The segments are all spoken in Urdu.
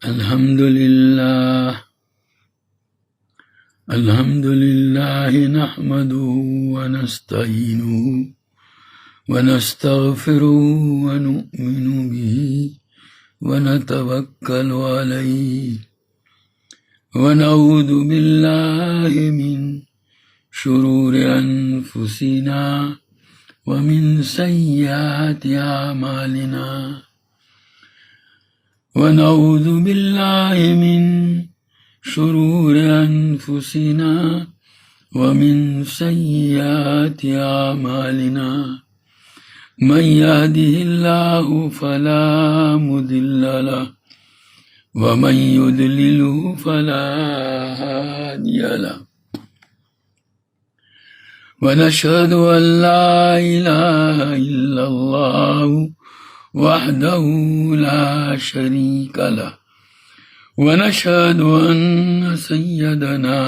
الحمد لله نحمده ونستعينه ونستغفره ونؤمن به ونتوكل عليه ونعوذ بالله من شرور أنفسنا ومن سيئات أعمالنا ونعوذ بالله من شرور أنفسنا ومن سيئات أعمالنا من يهده الله فلا مضل له ومن يضلله فلا هادي له ونشهد أن لا إله إلا الله وحده لا شريك له ونشهد أن سيدنا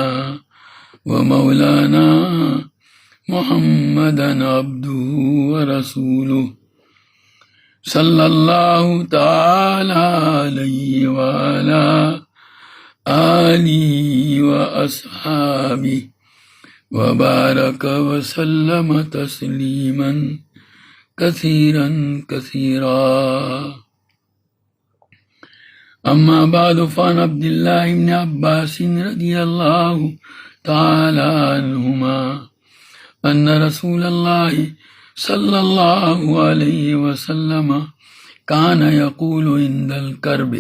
ومولانا محمدا عبده ورسوله صلى الله تعالى عليه وعلى آله وأصحابه وبارك وسلم تسليما كثيرا كثيرا. أما بعد فعن عبد الله بن عباس رضي الله تعالى عنهما أن رسول الله صلى الله عليه وسلم كان يقول عند الكرب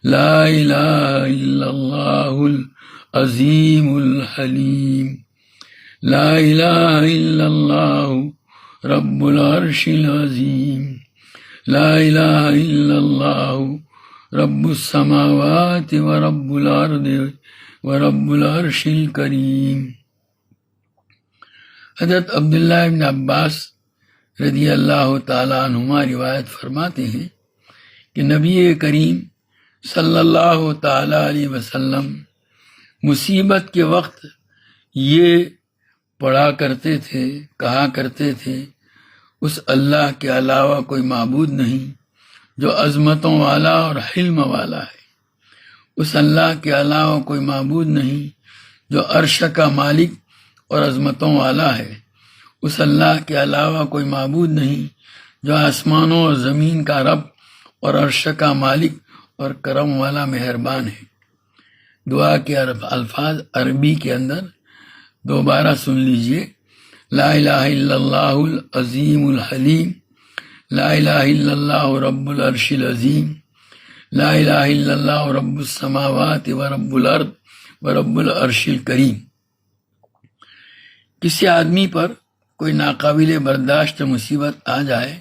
لا إله إلا الله العظيم الحليم لا إله إلا الله رب العرش العظيم لا إله إلا الله رب السماوات ورب الأرض ورب العرش الكريم. حضرت عبداللہ بن عباس رضی اللہ تعالیٰ عنہما روایت فرماتے ہیں کہ نبی کریم صلی اللہ تعالیٰ علیہ وسلم مصیبت کے وقت یہ پڑھا کرتے تھے، کہا کرتے تھے، اس اللہ کے علاوہ کوئی معبود نہیں جو عظمتوں والا اور حلم والا ہے. اس اللہ کے علاوہ کوئی معبود نہیں جو عرش کا مالک اور عظمتوں والا ہے. اس اللہ کے علاوہ کوئی معبود نہیں جو آسمانوں اور زمین کا رب اور عرش کا مالک اور کرم والا مہربان ہے. دعا کے الفاظ عربی کے اندر دوبارہ سن لیجئے. لا الہ الا اللہ العظیم الحلیم لا الہ الا اللہ رب العرش العظیم لا الہ الا اللہ رب السماوات ورب الارض ورب العرش الکریم. کسی آدمی پر کوئی ناقابل برداشت مصیبت آ جائے،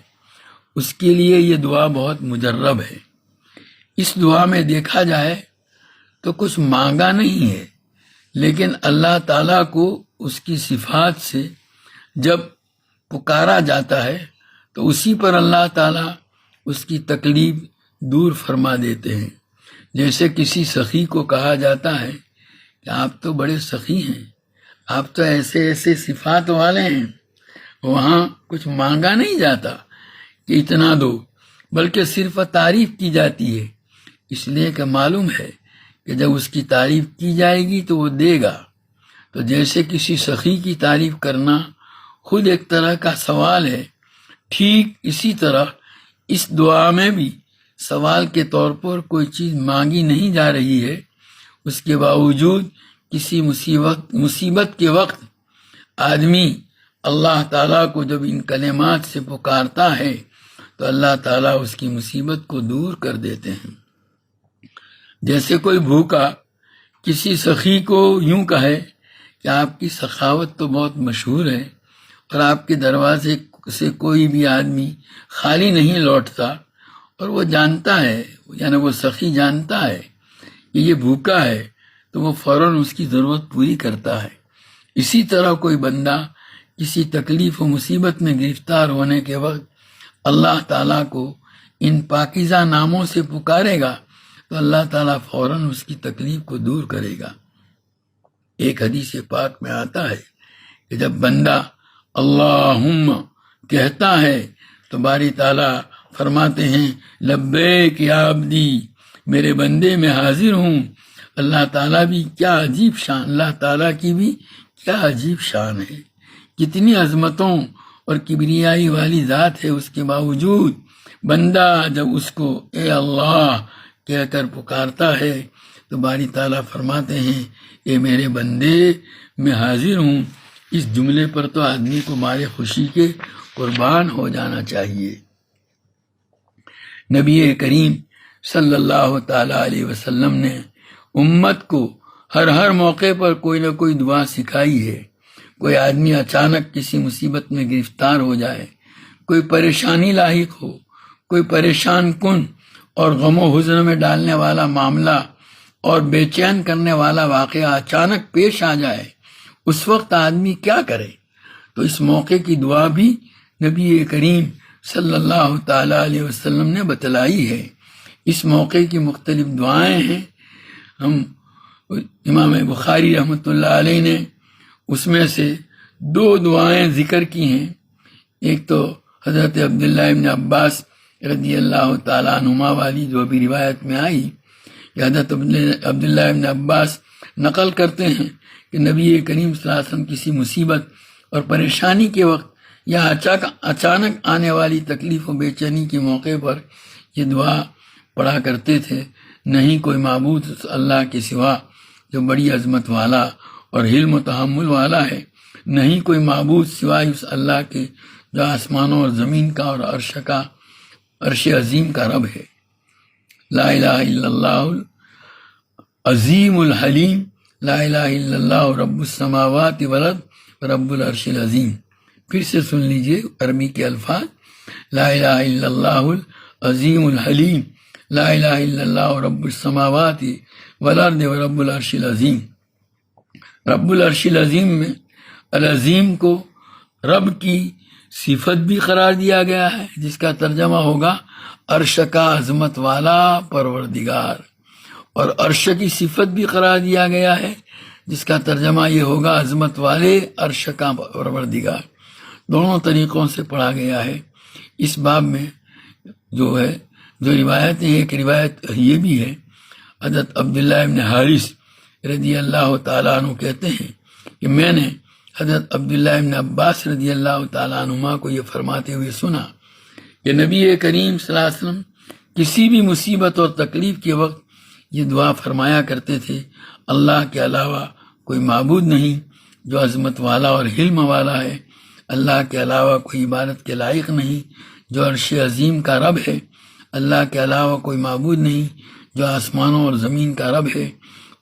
اس کے لیے یہ دعا بہت مجرب ہے. اس دعا میں دیکھا جائے تو کچھ مانگا نہیں ہے، لیکن اللہ تعالیٰ کو اس کی صفات سے جب پکارا جاتا ہے تو اسی پر اللہ تعالیٰ اس کی تکلیف دور فرما دیتے ہیں. جیسے کسی سخی کو کہا جاتا ہے کہ آپ تو بڑے سخی ہیں، آپ تو ایسے ایسے صفات والے ہیں. وہاں کچھ مانگا نہیں جاتا کہ اتنا دو، بلکہ صرف تعریف کی جاتی ہے، اس لیے کہ معلوم ہے کہ جب اس کی تعریف کی جائے گی تو وہ دے گا. تو جیسے کسی سخی کی تعریف کرنا خود ایک طرح کا سوال ہے، ٹھیک اسی طرح اس دعا میں بھی سوال کے طور پر کوئی چیز مانگی نہیں جا رہی ہے. اس کے باوجود کسی مصیبت کے وقت آدمی اللہ تعالیٰ کو جب ان کلمات سے پکارتا ہے تو اللہ تعالیٰ اس کی مصیبت کو دور کر دیتے ہیں. جیسے کوئی بھوکا کسی سخی کو یوں کہے کہ آپ کی سخاوت تو بہت مشہور ہے اور آپ کے دروازے سے کوئی بھی آدمی خالی نہیں لوٹتا، اور وہ جانتا ہے، یعنی وہ سخی جانتا ہے کہ یہ بھوکا ہے، تو وہ فوراً اس کی ضرورت پوری کرتا ہے. اسی طرح کوئی بندہ کسی تکلیف و مصیبت میں گرفتار ہونے کے وقت اللہ تعالیٰ کو ان پاکیزہ ناموں سے پکارے گا تو اللہ تعالیٰ فوراً اس کی تکلیف کو دور کرے گا. ایک حدیث پاک میں آتا ہے کہ جب بندہ اللہم کہتا ہے تو باری تعالیٰ فرماتے ہیں لبیک یا عبدی میرے بندے میں حاضر ہوں۔ اللہ تعالیٰ بھی کیا عجیب شان، اللہ تعالیٰ کی بھی کیا عجیب شان ہے، کتنی عظمتوں اور کبریائی والی ذات ہے، اس کے باوجود بندہ جب اس کو اے اللہ کہہ کر پکارتا ہے تو باری تعالیٰ فرماتے ہیں اے میرے بندے میں حاضر ہوں۔ اس جملے پر تو آدمی کو مارے خوشی کے قربان ہو جانا چاہیے۔ نبی کریم صلی اللہ تعالیٰ علیہ وسلم نے امت کو ہر موقع پر کوئی نہ کوئی دعا سکھائی ہے۔ کوئی آدمی اچانک کسی مصیبت میں گرفتار ہو جائے، کوئی پریشانی لاحق ہو، کوئی پریشان کن اور غم و حزن میں ڈالنے والا معاملہ اور بے چین کرنے والا واقعہ اچانک پیش آ جائے، اس وقت آدمی کیا کرے؟ تو اس موقع کی دعا بھی نبی کریم صلی اللہ تعالیٰ علیہ وسلم نے بتلائی ہے۔ اس موقع کی مختلف دعائیں ہیں، ہم امام بخاری رحمۃ اللہ علیہ نے اس میں سے 2 دعائیں ذکر کی ہیں۔ ایک تو حضرت عبداللہ ابن عباس رضی اللہ تعالیٰ عنہما والی جو بھی روایت میں آئی کہ حضرت عبداللہ ابن عباس نقل کرتے ہیں کہ نبی کریم صلی اللہ علیہ وسلم کسی مصیبت اور پریشانی کے وقت یا اچانک آنے والی تکلیف و بے چینی کے موقع پر یہ دعا پڑھا کرتے تھے، نہیں کوئی معبود اللہ کے سوا جو بڑی عظمت والا اور حلم و تحمل والا ہے، نہیں کوئی معبود سوائے اس اللہ کے جو آسمانوں اور زمین کا اور عرش عظیم کا رب ہے۔ لا الہ الا اللہ عظیم الحلیم، لا الہ الا اللہ رب السماوات والارض رب العرش العظیم۔ پھر سے سن لیجئے عربی کے الفاظ، لا الہ الا اللہ عظیم الحلیم، لا الہ الا اللہ رب السماوات والارض رب العرش العظیم۔ رب العرش العظیم میں العظیم کو رب کی صفت بھی قرار دیا گیا ہے، جس کا ترجمہ ہوگا عرش کا عظمت والا پروردگار، اور عرش کی صفت بھی قرار دیا گیا ہے جس کا ترجمہ یہ ہوگا عظمت والے عرش کا پروردگار۔ دونوں طریقوں سے پڑھا گیا ہے۔ اس باب میں جو روایت ہے، ایک روایت یہ بھی ہے، حضرت عبداللہ ابن حارث رضی اللہ تعالیٰ عنہ کہتے ہیں کہ میں نے حضرت عبداللہ ابن عباس رضی اللہ تعالیٰ عنہما کو یہ فرماتے ہوئے سنا کہ نبی کریم صلی اللہ علیہ وسلم کسی بھی مصیبت اور تکلیف کے وقت یہ دعا فرمایا کرتے تھے، اللہ کے علاوہ کوئی معبود نہیں جو عظمت والا اور حلم والا ہے، اللہ کے علاوہ کوئی عبادت کے لائق نہیں جو عرش عظیم کا رب ہے، اللہ کے علاوہ کوئی معبود نہیں جو آسمانوں اور زمین کا رب ہے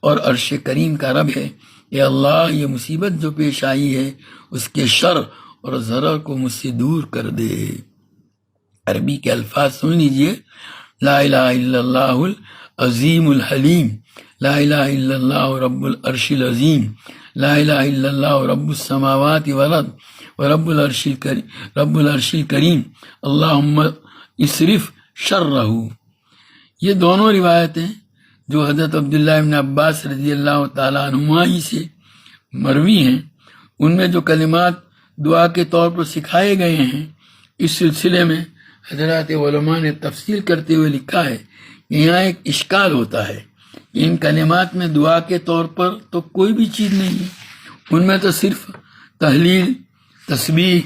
اور عرش کریم کا رب ہے۔ اے اللہ یہ مصیبت جو پیش آئی ہے اس کے شر اور ضرر کو مجھ سے دور کر دے۔ عربی کے الفاظ سن لیجئے، لا الہ الا اللہ العظیم الحلیم، لا الہ الا اللہ رب العرش العظیم، لا الہ الا اللہ رب السماوات والارض ورب العرش الکریم، اللہم اصرف شرہ۔ یہ دونوں روایتیں جو حضرت عبداللہ ابن عباس رضی اللہ تعالیٰ عنہما ہی سے مروی ہیں، ان میں جو کلمات دعا کے طور پر سکھائے گئے ہیں، اس سلسلے میں حضرات علماء نے تفصیل کرتے ہوئے لکھا ہے کہ یہاں ایک اشکال ہوتا ہے، ان کلمات میں دعا کے طور پر تو کوئی بھی چیز نہیں ہے، ان میں تو صرف تحلیل، تسبیح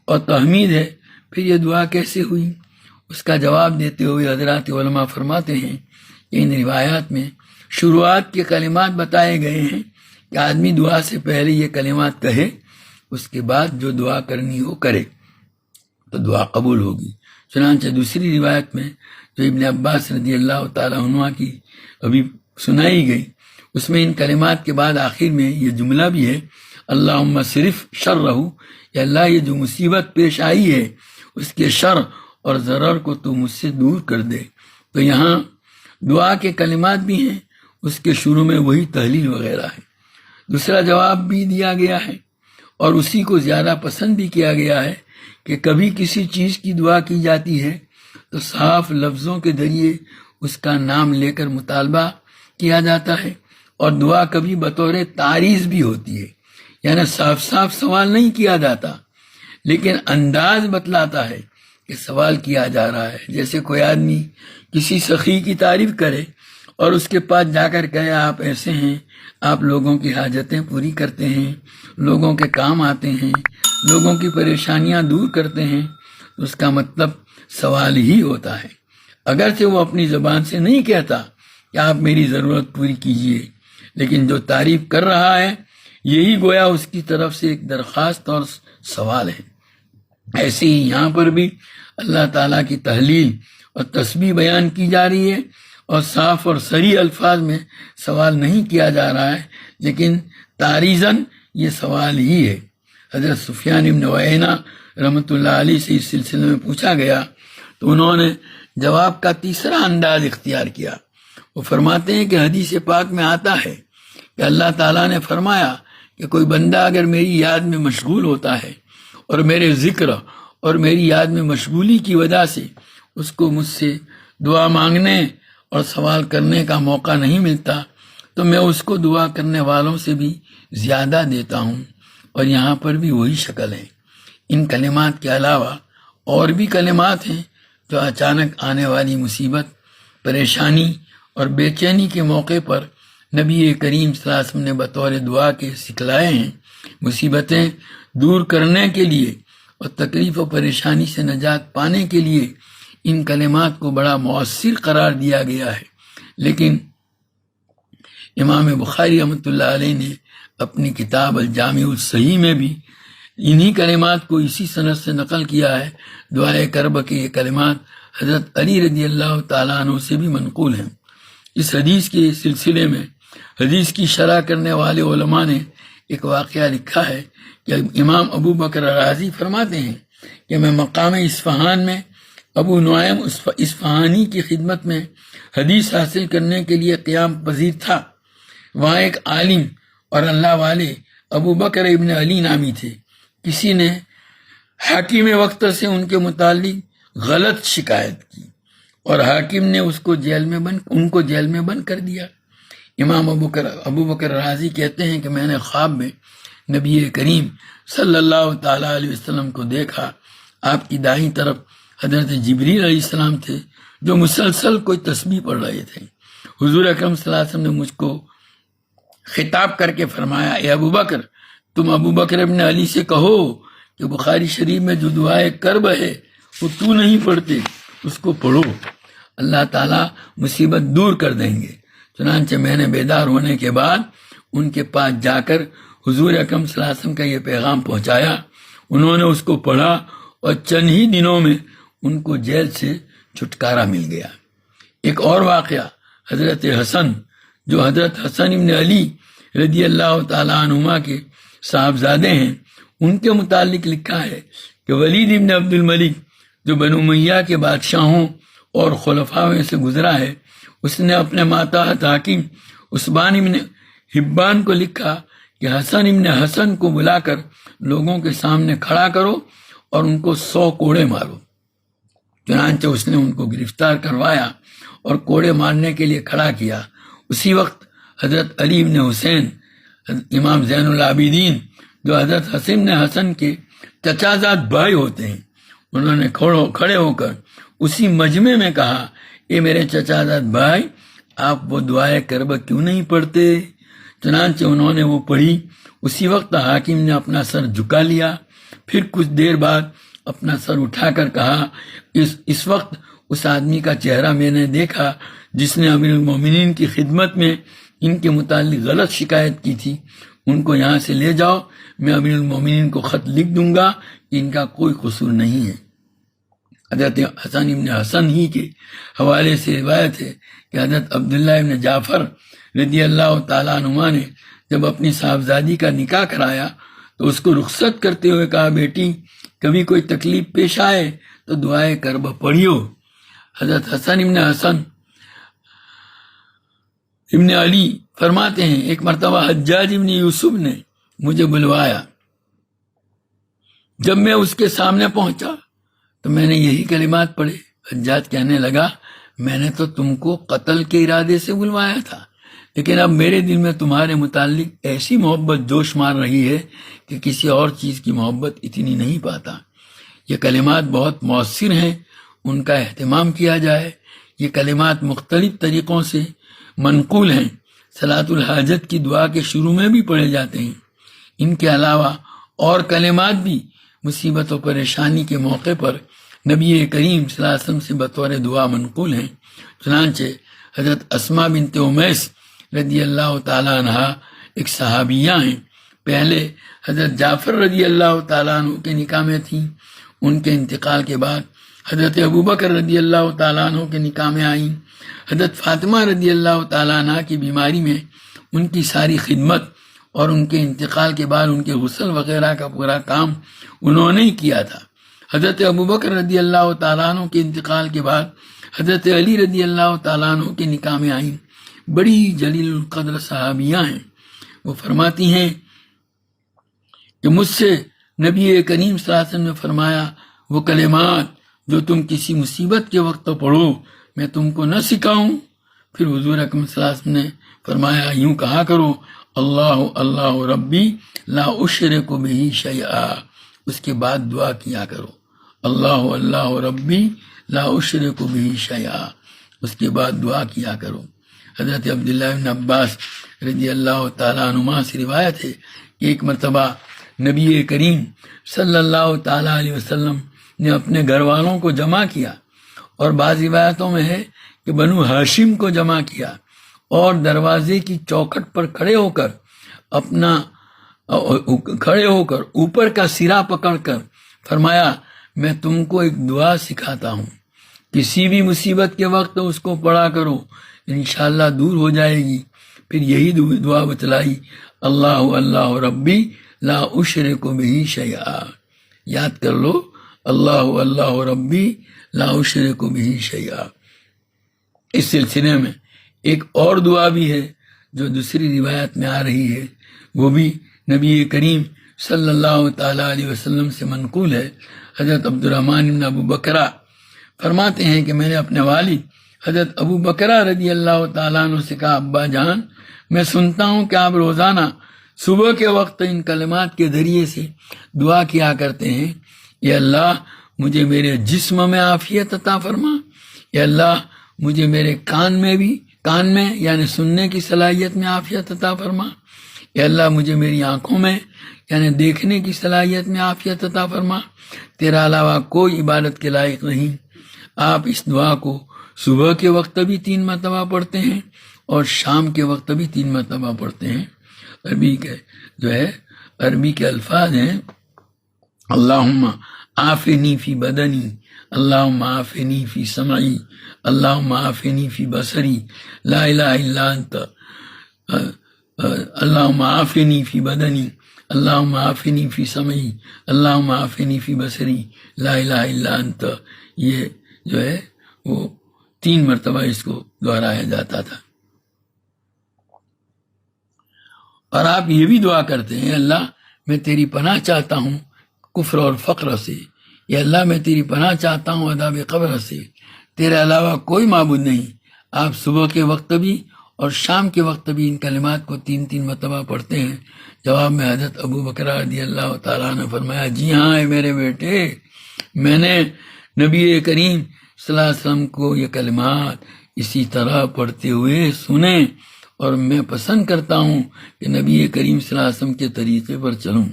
اور تحمید ہے، پھر یہ دعا کیسے ہوئی؟ اس کا جواب دیتے ہوئے حضرات علماء فرماتے ہیں کہ ان روایات میں شروعات کے کلمات بتائے گئے ہیں کہ آدمی دعا سے پہلے یہ کلمات کہے، اس کے بعد جو دعا کرنی ہو کرے تو دعا قبول ہوگی۔ چنانچہ دوسری روایت میں جو ابن عباس رضی اللہ تعالیٰ عنہ کی ابھی سنائی گئی، اس میں ان کلمات کے بعد آخر میں یہ جملہ بھی ہے، اللہم صرف شرہ، یا اللہ یہ جو مصیبت پیش آئی ہے اس کے شر اور ضرر کو تو مجھ سے دور کر دے۔ تو یہاں دعا کے کلمات بھی ہیں، اس کے شروع میں وہی تحلیل وغیرہ ہے۔ دوسرا جواب بھی دیا گیا ہے اور اسی کو زیادہ پسند بھی کیا گیا ہے کہ کبھی کسی چیز کی دعا کی جاتی ہے تو صاف لفظوں کے ذریعے اس کا نام لے کر مطالبہ کیا جاتا ہے، اور دعا کبھی بطور تعریض بھی ہوتی ہے، یعنی صاف صاف سوال نہیں کیا جاتا لیکن انداز بتلاتا ہے کہ سوال کیا جا رہا ہے۔ جیسے کوئی آدمی کسی سخی کی تعریف کرے اور اس کے پاس جا کر کہے آپ ایسے ہیں، آپ لوگوں کی حاجتیں پوری کرتے ہیں، لوگوں کے کام آتے ہیں، لوگوں کی پریشانیاں دور کرتے ہیں، اس کا مطلب سوال ہی ہوتا ہے۔ اگرچہ وہ اپنی زبان سے نہیں کہتا کہ آپ میری ضرورت پوری کیجئے، لیکن جو تعریف کر رہا ہے یہی گویا اس کی طرف سے ایک درخواست اور سوال ہے۔ ایسے ہی یہاں پر بھی اللہ تعالیٰ کی تحلیل اور تسبیح بیان کی جا رہی ہے، اور صاف اور صریح الفاظ میں سوال نہیں کیا جا رہا ہے، لیکن تعریضاً یہ سوال ہی ہے۔ حضرت سفیان بن عیینہ رحمۃ اللہ علیہ سے اس سلسلے میں پوچھا گیا تو انہوں نے جواب کا تیسرا انداز اختیار کیا۔ وہ فرماتے ہیں کہ حدیث پاک میں آتا ہے کہ اللہ تعالیٰ نے فرمایا کہ کوئی بندہ اگر میری یاد میں مشغول ہوتا ہے اور میرے ذکر اور میری یاد میں مشغولی کی وجہ سے اس کو مجھ سے دعا مانگنے اور سوال کرنے کا موقع نہیں ملتا تو میں اس کو دعا کرنے والوں سے بھی زیادہ دیتا ہوں۔ اور یہاں پر بھی وہی شکل ہے۔ ان کلمات کے علاوہ اور بھی کلمات ہیں جو اچانک آنے والی مصیبت، پریشانی اور بے چینی کے موقع پر نبی کریم صلی اللہ علیہ وسلم نے بطور دعا کے سکھلائے ہیں۔ مصیبتیں دور کرنے کے لیے اور تکلیف و پریشانی سے نجات پانے کے لیے ان کلمات کو بڑا مؤثر قرار دیا گیا ہے، لیکن امام بخاری رحمۃ اللہ علیہ نے اپنی کتاب الجامع الصحیح میں بھی انہی کلمات کو اسی سند سے نقل کیا ہے۔ دعائے کرب کے یہ کلمات حضرت علی رضی اللہ تعالیٰ عنہ سے بھی منقول ہیں۔ اس حدیث کے سلسلے میں حدیث کی شرح کرنے والے علماء نے ایک واقعہ لکھا ہے کہ امام ابو بکر رازی فرماتے ہیں کہ میں مقام اصفہان میں ابو نعیم اصفہانی کی خدمت میں حدیث حاصل کرنے کے لیے قیام پذیر تھا۔ وہاں ایک عالم اور اللہ والے ابو بکر ابن علی نامی تھے۔ کسی نے حاکم وقت سے ان کے متعلق غلط شکایت کی اور حاکم نے ان کو جیل میں بند کر دیا۔ امام ابو بکر رازی کہتے ہیں کہ میں نے خواب میں نبی کریم صلی اللہ تعالیٰ علیہ وسلم کو دیکھا۔ آپ کی دائیں طرف حضرت جبریل علیہ السلام تھے جو مسلسل کوئی تسبیح پڑھ رہے تھے۔ حضور اکرم صلی اللہ علیہ وسلم نے مجھ کو خطاب کر کے فرمایا، اے ابو بکر، تم ابو بکر ابن علی سے کہو کہ بخاری شریف میں جو دعائے کرب ہے وہ تو نہیں پڑھتے، اس کو پڑھو، اللہ تعالیٰ مصیبت دور کر دیں گے۔ چنانچہ میں نے بیدار ہونے کے بعد ان کے پاس جا کر حضور اکرم صلی اللہ علیہ وسلم کا یہ پیغام پہنچایا۔ انہوں نے اس کو پڑھا اور چند ہی دنوں میں ان کو جیل سے چھٹکارا مل گیا۔ ایک اور واقعہ حضرت حسن، جو حضرت حسن ابن علی رضی اللہ تعالیٰ عنہما کے صاحبزادے ہیں، ان کے متعلق لکھا ہے کہ ولید ابن عبد الملک جو بنو امیہ کے بادشاہوں اور خلفاء میں سے گزرا ہے، اس نے اپنے ماتحت حاکم عثمان ابن حبان کو لکھا کہ حسن ابن حسن کو بلا کر لوگوں کے سامنے کھڑا کرو اور ان کو 100 کوڑے مارو۔ چنانچہ اس نے ان کو گرفتار کروایا اور کوڑے مارنے کے لیے کھڑا کیا۔ اسی وقت حضرت علی ابن حسین، امام زین العابدین جو حضرت حسن ابن حسن کے چچا زاد بھائی ہوتے ہیں، انہوں نے کھڑے ہو کر اسی مجمع میں کہا، اے میرے چچا زاد بھائی، آپ وہ دعائے کرب کیوں نہیں پڑھتے؟ چنانچہ انہوں نے وہ پڑھی۔ اسی وقت حاکم نے اپنا سر جھکا لیا، پھر کچھ دیر بعد اپنا سر اٹھا کر کہا، اس وقت اس آدمی کا چہرہ میں نے دیکھا جس نے امیر المومنین کی خدمت میں ان کے متعلق غلط شکایت کی تھی، ان کو یہاں سے لے جاؤ، میں امیر المومنین کو خط لکھ دوں گا کہ ان کا کوئی قصور نہیں ہے۔ حضرت حسن ابن حسن ہی کے حوالے سے روایت ہے کہ حضرت عبداللہ ابن جعفر رضی اللہ تعالیٰ عنہ نے جب اپنی صاحبزادی کا نکاح کرایا تو اس کو رخصت کرتے ہوئے کہا، بیٹی کبھی کوئی تکلیف پیش آئے تو دعائے کرب پڑھیو۔ حضرت حسن ابن علی فرماتے ہیں، ایک مرتبہ حجاج ابن یوسف نے مجھے بلوایا۔ جب میں اس کے سامنے پہنچا تو میں نے یہی کلمات پڑھے۔ حجاج کہنے لگا، میں نے تو تم کو قتل کے ارادے سے بلوایا تھا، لیکن اب میرے دل میں تمہارے متعلق ایسی محبت جوش مار رہی ہے کہ کسی اور چیز کی محبت اتنی نہیں پاتا۔ یہ کلمات بہت مؤثر ہیں، ان کا اہتمام کیا جائے۔ یہ کلمات مختلف طریقوں سے منقول ہیں، صلاۃ الحاجت کی دعا کے شروع میں بھی پڑھے جاتے ہیں۔ ان کے علاوہ اور کلمات بھی مصیبت و پریشانی کے موقع پر نبی کریم صلی اللہ علیہ وسلم سے بطور دعا منقول ہیں۔ چنانچہ حضرت اسماء بنت امیس رضی اللہ تعالیٰ عنہ ایک صحابیہ ہیں، پہلے حضرت جعفر رضی اللہ تعالیٰ عنہ کے نکاح میں تھیں، ان کے انتقال کے بعد حضرت ابوبکر رضی اللہ تعالیٰ عنہ کے نکاح میں آئیں۔ حضرت فاطمہ رضی اللہ تعالیٰ عنہ کی بیماری میں ان کی ساری خدمت اور ان کے انتقال کے بعد ان کے غسل وغیرہ کا پورا کام انہوں نے ہی کیا تھا۔ حضرت ابوبکر رضی اللہ تعالیٰ عنہ کے انتقال کے بعد حضرت علی رضی اللہ تعالیٰ عنہ کے نکاح میں آئیں، بڑی جلیل القدر صحابیہ ہیں۔ وہ فرماتی ہیں کہ مجھ سے نبی کریم صلی اللہ علیہ وسلم نے فرمایا وہ کلمات جو تم کسی مصیبت کے وقت پڑھو میں تم کو نہ سکھاؤں؟ پھر حضور اکرم صلی اللہ علیہ وسلم نے فرمایا یوں کہا کرو اللہ اللہ ربی لا اشرک بہ شیئا، اس کے بعد دعا کیا کرو اللہ اللہ ربی لا اشرک بہ شیئا، اس کے بعد دعا کیا کرو۔ حضرت عبداللہ بن عباس رضی اللہ تعالیٰ عنہما سے روایت ہے کہ ایک مرتبہ نبی کریم صلی اللہ تعالیٰ علیہ وسلم نے اپنے گھر والوں کو جمع کیا، اور بعض روایتوں میں ہے کہ بنو ہاشم کو جمع کیا، اور دروازے کی چوکھٹ پر کھڑے ہو کر اوپر کا سرا پکڑ کر فرمایا میں تم کو ایک دعا سکھاتا ہوں، کسی بھی مصیبت کے وقت اس کو پڑھا کرو، انشاءاللہ دور ہو جائے گی۔ پھر یہی دعا بتلائی اللہ اللہ ربی لا اشرک بہ شیئا، یاد کر لو اللہ اللہ ربی لا اشرک بہ شیئا۔ اس سلسلے میں ایک اور دعا بھی ہے جو دوسری روایت میں آ رہی ہے، وہ بھی نبی کریم صلی اللہ تعالیٰ علیہ وسلم سے منقول ہے۔ حضرت عبدالرحمن بن ابو بکرہ فرماتے ہیں کہ میں نے اپنے والد حضرت ابو بکرہ رضی اللہ تعالیٰ عنہ سے کہا ابا جان میں سنتا ہوں کہ آپ روزانہ صبح کے وقت ان کلمات کے ذریعے سے دعا کیا کرتے ہیں، یا اللہ مجھے میرے جسم میں عافیت عطا فرما، یا اللہ مجھے میرے کان میں یعنی سننے کی صلاحیت میں عافیت عطا فرما، یا اللہ مجھے میری آنکھوں میں یعنی دیکھنے کی صلاحیت میں عافیت عطا فرما، تیرا علاوہ کوئی عبادت کے لائق نہیں۔ آپ اس دعا کو صبح کے وقت بھی 3 مرتبہ پڑھتے ہیں اور شام کے وقت بھی 3 مرتبہ پڑھتے ہیں۔ عربی کے الفاظ ہیں اللہم عافنی فی بدنی، اللہم عافنی فی سمعی، اللہم عافنی فی بصری، لا الہ الا انت، اللہم عافنی فی بدنی، اللہم عافنی فی سمعی، اللہم عافنی فی بصری، لا الہ الا انت۔ یہ جو ہے وہ 3 مرتبہ اس کو دہرایا جاتا تھا۔ اور آپ یہ بھی دعا کرتے ہیں اللہ میں تیری پناہ چاہتا ہوں کفر اور فقر سے، یا اللہ میں تیری پناہ چاہتا ہوں عذاب قبر سے، تیرے علاوہ کوئی معبود نہیں۔ آپ صبح کے وقت بھی اور شام کے وقت بھی ان کلمات کو 3 مرتبہ پڑھتے ہیں۔ جواب میں حضرت ابو بکر رضی اللہ تعالیٰ نے فرمایا جی ہاں اے میرے بیٹے، میں نے نبی کریم صلی اللہ علیہ وسلم کو یہ کلمات اسی طرح پڑھتے ہوئے سنے، اور میں پسند کرتا ہوں کہ نبی کریم صلی اللہ علیہ وسلم کے طریقے پر چلوں۔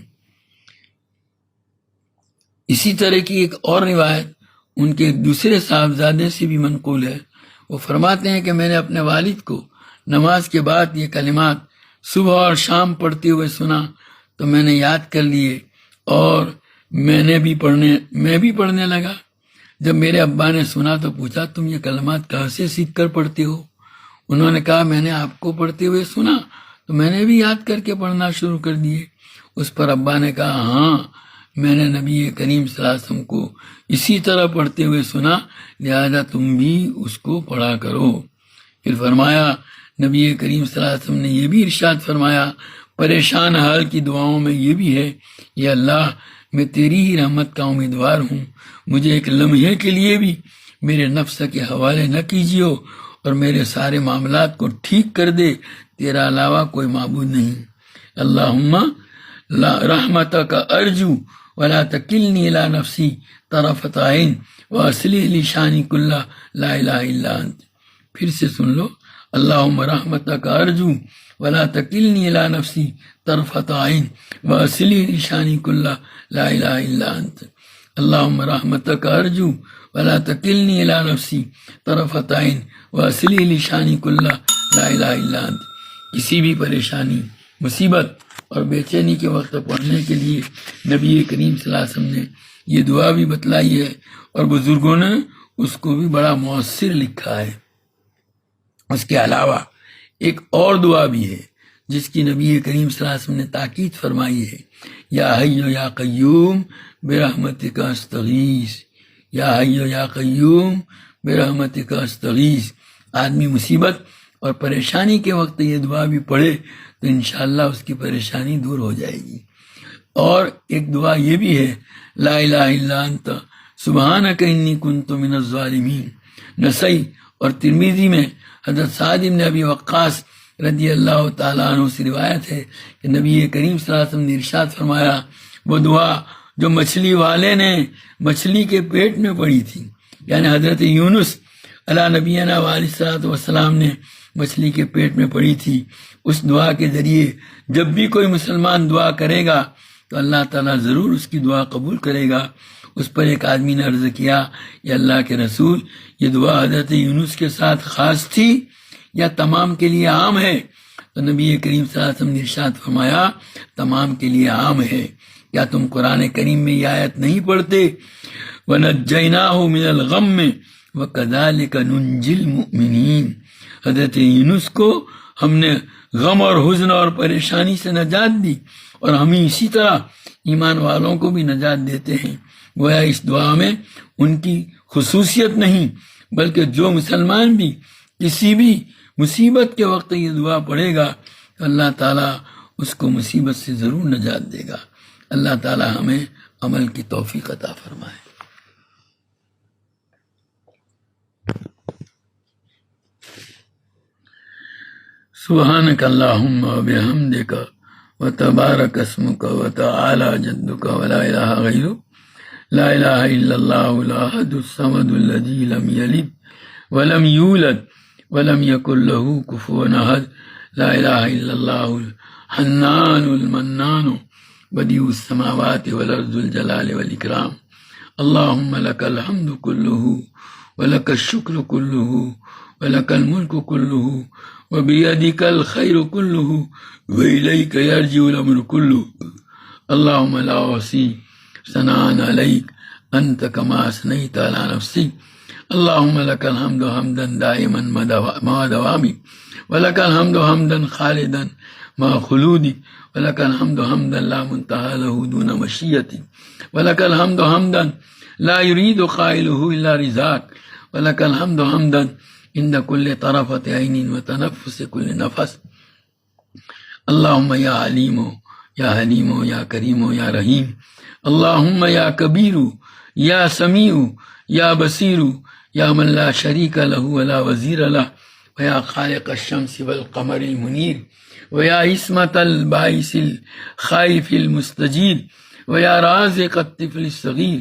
اسی طرح کی ایک اور روایت ان کے دوسرے صاحبزادے سے بھی منقول ہے۔ وہ فرماتے ہیں کہ میں نے اپنے والد کو نماز کے بعد یہ کلمات صبح اور شام پڑھتے ہوئے سنا تو میں نے یاد کر لیے، اور میں بھی پڑھنے لگا۔ جب میرے ابا نے سنا تو پوچھا تم یہ کلمات کہاں سے سیکھ کر پڑھتے ہو؟ انہوں نے کہا میں نے آپ کو پڑھتے ہوئے سنا تو میں نے بھی یاد کر کے پڑھنا شروع کر دیے۔ اس پر ابا نے کہا ہاں میں نے نبی کریم صلی اللہ علیہ وسلم کو اسی طرح پڑھتے ہوئے سنا، لہذا تم بھی اس کو پڑھا کرو۔ پھر فرمایا نبی کریم صلی اللہ علیہ وسلم نے یہ بھی ارشاد فرمایا پریشان حال کی دعاؤں میں یہ بھی ہے، یا اللہ میں تیری ہی رحمت کا امیدوار ہوں، مجھے ایک لمحے کے لیے بھی میرے نفس کے حوالے نہ کیجیے اور میرے سارے معاملات کو ٹھیک کر دے، تیرا علاوہ کوئی معبود نہیں۔ اللہم رحمتک ارجو ولا تکلنی الی نفسی طرفۃ عین واصلح لی شانی کلہ لا الہ الا انت۔ پھر سے سن لو اللہم رحمتک ارجو ولا تکلنی الی نفسی طرفۃ عین واصلی لی شانی کلہ لا الہ الا انت۔ اللہم رحمتک ارجو ولا تکلنی الی نفسی طرفۃ عین واصلی لی شانی کلہ لا الہ الا انت۔ کسی بھی پریشانی، مصیبت اور بے چینی کے وقت پڑھنے کے لیے نبی کریم صلی اللہ علیہ وسلم نے یہ دعا بھی بتلائی ہے، اور بزرگوں نے اس کو بھی بڑا مؤثر لکھا ہے۔ اس کے علاوہ ایک اور دعا بھی ہے جس کی نبی کریم صلی اللہ علیہ وسلم نے تاکید فرمائی ہے، یا حی یا قیوم برحمتک استغیث، یا حی یا قیوم برحمتک استغیث۔ آدمی مصیبت اور پریشانی کے وقت یہ دعا بھی پڑھے تو انشاءاللہ اس کی پریشانی دور ہو جائے گی۔ اور ایک دعا یہ بھی ہے، لا الہ الا انت سبحانک انی کنت من الظالمین۔ نسائی اور ترمذی میں حضرت سعد بن ابی وقاص رضی اللہ تعالیٰ عنہ سے روایت ہے کہ نبی کریم صلی اللہ علیہ وسلم نے ارشاد فرمایا، وہ دعا جو مچھلی والے نے مچھلی کے پیٹ میں پڑی تھی، یعنی حضرت یونس علیہ نبینا علیہ الصلوۃ والسلام نے مچھلی کے پیٹ میں پڑی تھی، اس دعا کے ذریعے جب بھی کوئی مسلمان دعا کرے گا تو اللہ تعالیٰ ضرور اس کی دعا قبول کرے گا۔ اس پر ایک آدمی نے عرض کیا، یا اللہ کے رسول، یہ دعا حضرت یونس کے ساتھ خاص تھی یا تمام کے لیے عام ہے؟ تو نبی کریم صلی اللہ علیہ وسلم نے ارشاد فرمایا، تمام کے لیے عام ہے۔ کیا تم قرآن کریم میں یہ آیت نہیں پڑھتے؟ وَنَجَّيْنَاهُ مِنَ الْغَمِّ وَكَذَلِكَ نُنْجِي الْمُؤْمِنِينَ۔ حضرت یونس کو ہم نے غم اور حزن اور پریشانی سے نجات دی، اور ہم اسی طرح ایمان والوں کو بھی نجات دیتے ہیں۔ گویا اس دعا میں ان کی خصوصیت نہیں، بلکہ جو مسلمان بھی کسی بھی مصیبت کے وقت یہ دعا پڑھے گا تو اللہ تعالیٰ اس کو مصیبت سے ضرور نجات دے گا۔ اللہ تعالیٰ ہمیں عمل کی توفیق عطا فرمائے۔ سبحانک اللہم وبحمدک وتبارک اسمک وتعالی جدک ولا الہ غیرک، لا الہ الا اللہ الاحد الصمد الذی لم یلد ولم یولد ولم یکن له کفوا احد، لا الہ الا اللہ الحنان المنان بدیع السماوات والارض ذو الجلال والاکرام۔ اللہم لک الحمد کلہ ولک الشکر کلہ ولک الملک کلہ وبیدک الخیر کلہ وإلیک یرجع الامر کلہ۔ اللہم لا احصی ثناء علیک انت کما اثنیت علی نفسک۔ اللہم لک الحمد حمدا دائما مع دوامک، ولک الحمد حمدا خالدا مع خلودک، ولک الحمد حمدا لا منتہى له دون مشیتک، ولک الحمد حمدا لا يريد قائله الا رضاک، ولک الحمد حمدا عند كل طرفۃ عین وتنفس كل نفس۔ اللہم یا علیم یا حلیم یا کریم یا رحیم، اللہم یا کبیر یا سمیع یا بصیر یا من لا شریک لہ ولا وزیر لہ، ویا خالق الشمس والقمر المنیر، ویا عصمت الباعث الخائف المستجیر، ویا رازق الطفل الصغیر،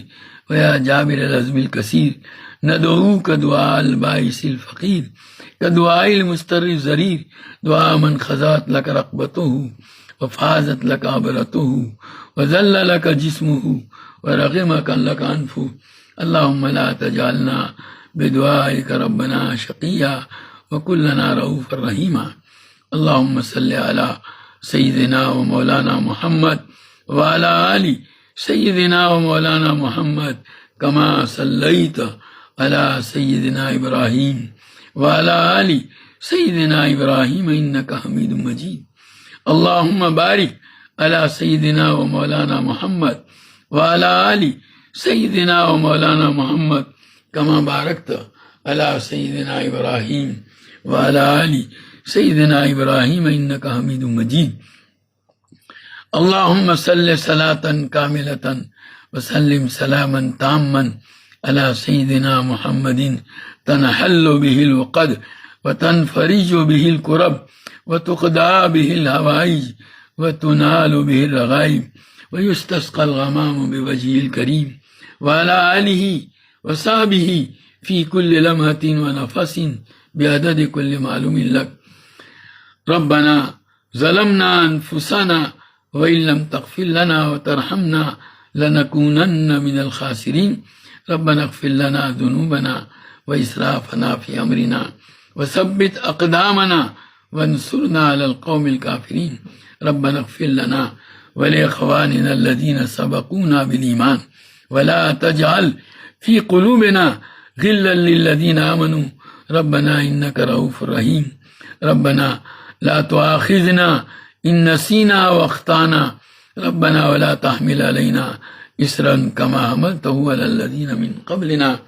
ویا جابر العظم الکثیر، ندعوک دعاء البائس الفقیر کدعاء المستر الزریر، دعاء من خضعت لک رقبتہ وفازت لک عبرتہ وذل لک جسمہ ورغمک لک انفہ۔ اللہم لا تجعلنا بدعائک ربنا شقیا وکن لنا رؤوفا رحیما۔ اللہم صلی علی سیدنا و مولانا محمد وعلی آل سیدنا و مولانا محمد کما صلیت علی سیدنا ابراہیم وعلی آل سیدنا ابراہیم انک حمید مجید۔ اللہم بارک علی سیدنا و مولانا محمد وعلی آل سیدنا و مولانا محمد کما بارکت علی سیدنا ابراہیم وعلی آل سیدنا ابراہیم انک حمید مجید۔ اللہم صلی صلاة کاملة وسلم سلاما تاما علی سیدنا محمد تنحل به العقد وتنفرج به الكرب وتقضى به الحوائج وتنال به الرغائب ويستسقى الغمام بوجهه الكريم وعلى آله وصحبه في كل لمحة ونفس بعدد كل معلوم لك ربنا ظلمنا أنفسنا وإن لم تغفر لنا وترحمنا لنكونن من الخاسرين ربنا اغفر لنا ذنوبنا وإسرافنا في أمرنا وثبت أقدامنا وانصرنا على القوم الكافرين ربنا اغفر لنا ولإخواننا الذين سبقونا بالإيمان ولا تجعل في قلوبنا غلا للذين آمنوا ربنا إنك رؤوف رحيم ربنا لا تؤاخذنا إن نسينا وأخطأنا ربنا ولا تحمل علينا إصرا كما حملته على الذين من قبلنا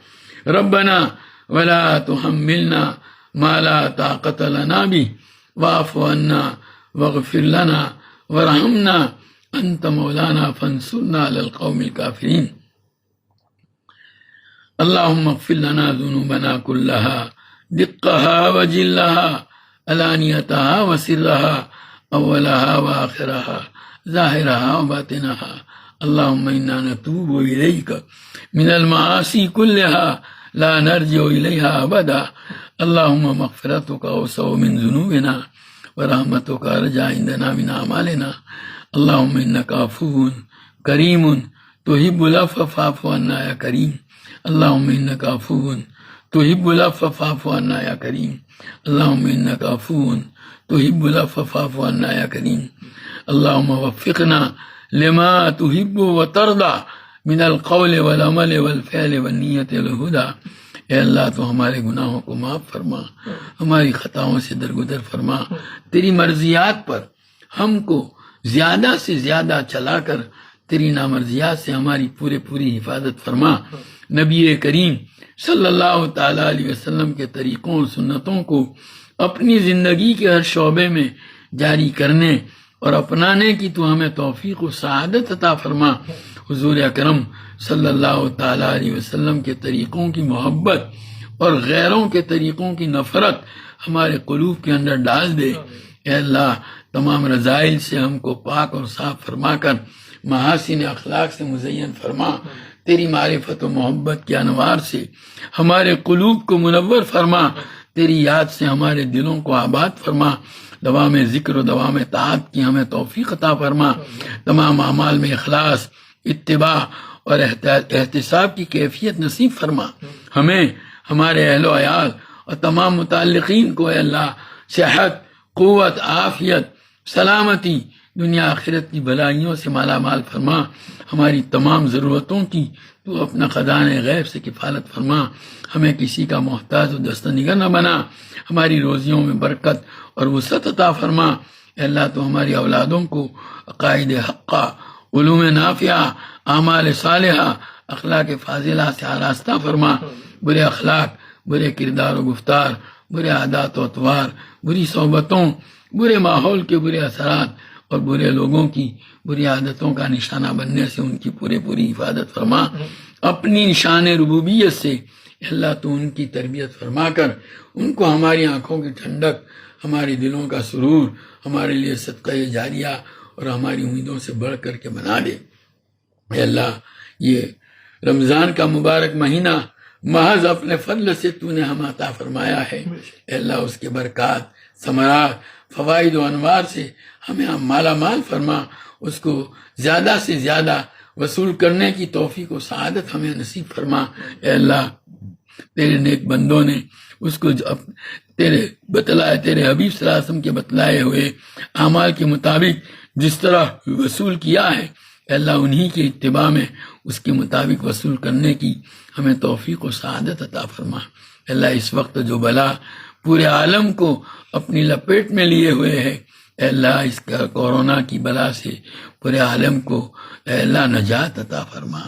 ربنا ولا تحملنا ما لا طاقة لنا به واعف عنا واغفر لنا وارحمنا أنت مولانا فانصرنا على القوم الكافرين اللهم اغفر لنا ذنوبنا كلها دقها وجلها علانيتها وسرها أولها وآخرها ظاهرها وباطنها اللهم إنا نتوب إليك من المعاصي كلها لا نرجع إليها أبدا اللهم مغفرتك أوسع من ذنوبنا ورحمتك أرجى عندنا من أعمالنا اللهم إنك عفو كريم تحب العفو فاعف عنا يا كريم اللهم إنك عفو تحب العفو فاعف عنا يا كريم اللهم إنك عفو تحب العفو فاعف عنا يا كريم اللهم وفقنا لما تحب وترضى من القول والعمل والفعل والنیت والہدی اے اللہ تو ہمارے گناہوں کو معاف فرما ہماری خطاؤں سے درگزر فرما تیری مرضیات پر ہم کو زیادہ سے زیادہ چلا کر تیری نامرضیات سے ہماری پوری حفاظت فرما نبی کریم صلی اللہ تعالی علیہ وسلم کے طریقوں اور سنتوں کو اپنی زندگی کے ہر شعبے میں جاری کرنے اور اپنانے کی تو ہمیں توفیق و سعادت عطا فرما حضور اکرم صلی اللہ تعالی علیہ وسلم کے طریقوں کی محبت اور غیروں کے طریقوں کی نفرت ہمارے قلوب کے اندر ڈال دے اے اللہ تمام رذائل سے ہم کو پاک اور صاف فرما کر محاسن اخلاق سے مزین فرما تیری معرفت و محبت کے انوار سے ہمارے قلوب کو منور فرما تیری یاد سے ہمارے دلوں کو آباد فرما دوام ذکر و دوام طاعت کی ہمیں توفیق عطا فرما تمام اعمال میں اخلاص اتباع اور احتساب کی کیفیت نصیب فرما ہمیں ہمارے اہل و عیال اور تمام متعلقین کو اے اللہ صحت قوت عافیت سلامتی دنیا آخرت کی بھلائیوں سے مالا مال فرما ہماری تمام ضرورتوں کی تو اپنا خزانہ غیب سے کفالت فرما ہمیں کسی کا محتاج و دستنگر نہ بنا ہماری روزیوں میں برکت اور وسعت عطا فرما اے اللہ تو ہماری اولادوں کو عقائد حقہ علوم نافعہ اعمال صالحہ اخلاق فاضلہ سے آراستہ فرما برے اخلاق برے کردار و گفتار برے عادات و اطوار بری صحبتوں برے ماحول کے برے اثرات اور برے لوگوں کی بری عادتوں کا نشانہ بننے سے ان کی پوری حفاظت فرما اپنی نشان ربوبیت سے اللہ تو ان کی تربیت فرما کر ان کو ہماری آنکھوں کی ٹھنڈک ہمارے دلوں کا سرور ہمارے لیے صدقہ جاریہ اور ہماری امیدوں سے بڑھ کر کے بنا دے اے اللہ یہ رمضان کا مبارک مہینہ محض اپنے فضل سے تو نے ہم عطا فرمایا ہے اے اللہ اس کے برکات ثمرات فوائد و انوار سے ہمیں مالا مال فرما اس کو زیادہ سے زیادہ وصول کرنے کی توفیق و سعادت ہمیں نصیب فرما اے اللہ تیرے نیک بندوں نے اس کو تیرے حبیب صلی اللہ علیہ وسلم کے بتلائے ہوئے اعمال کے مطابق جس طرح وصول کیا ہے اے اللہ انہی کے اتباع میں اس کے مطابق وصول کرنے کی ہمیں توفیق و سعادت عطا فرما اے اللہ اس وقت جو بلا پورے عالم کو اپنی لپیٹ میں لیے ہوئے ہے اے اللہ اس کا کورونا کی بلا سے پورے عالم کو اے اللہ نجات عطا فرما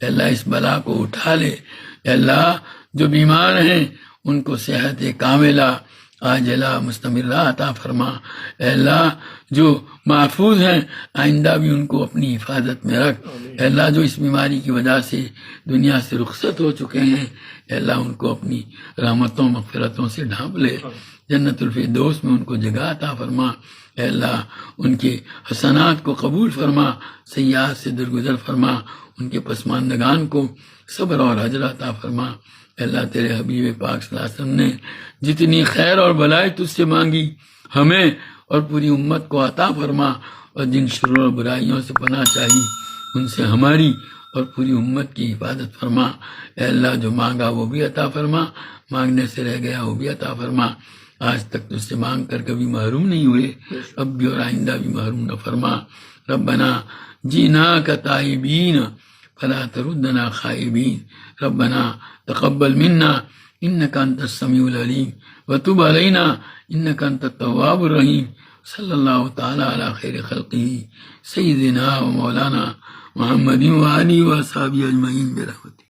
اے اللہ اس بلا کو اٹھا لے اے اللہ جو بیمار ہیں ان کو صحت کاملہ عاجلہ مستمرہ عطا فرما اے اللہ جو محفوظ ہیں آئندہ بھی ان کو اپنی حفاظت میں رکھ اے اللہ جو اس بیماری کی وجہ سے دنیا سے رخصت ہو چکے ہیں اے اللہ ان کو اپنی رحمتوں مغفرتوں سے ڈھانپ لے جنت الفردوس میں ان کو جگہ عطا فرما اے اللہ ان کے حسنات کو قبول فرما سیئات سے درگزر فرما ان کے پسماندگان کو صبر اور اجر عطا فرما اے اللہ تیرے حبیب پاک صلی اللہ علیہ وسلم نے جتنی خیر اور بلائی تجھ سے مانگی ہمیں اور پوری امت کو عطا فرما، اور جن شرور اور برائیوں سے پناہ چاہی ان سے ہماری اور پوری امت کی حفاظت فرما۔ اے اللہ جو مانگا وہ بھی عطا فرما، مانگنے سے رہ گیا وہ بھی عطا فرما۔ آج تک تجھ سے مانگ کر کبھی محروم نہیں ہوئے، اب بھی اور آئندہ بھی محروم نہ فرما۔ ربنا جینا کا تائبین فلا تردنا خائبین، ربنا تقبل منا انک انت السمیع العلیم وتب علینا انک انت التواب الرحیم۔ صلی اللہ تعالی علی خیر خلقہ سیدنا و مولانا محمد و آلہ و صحابہ اجمعین برحمتہ۔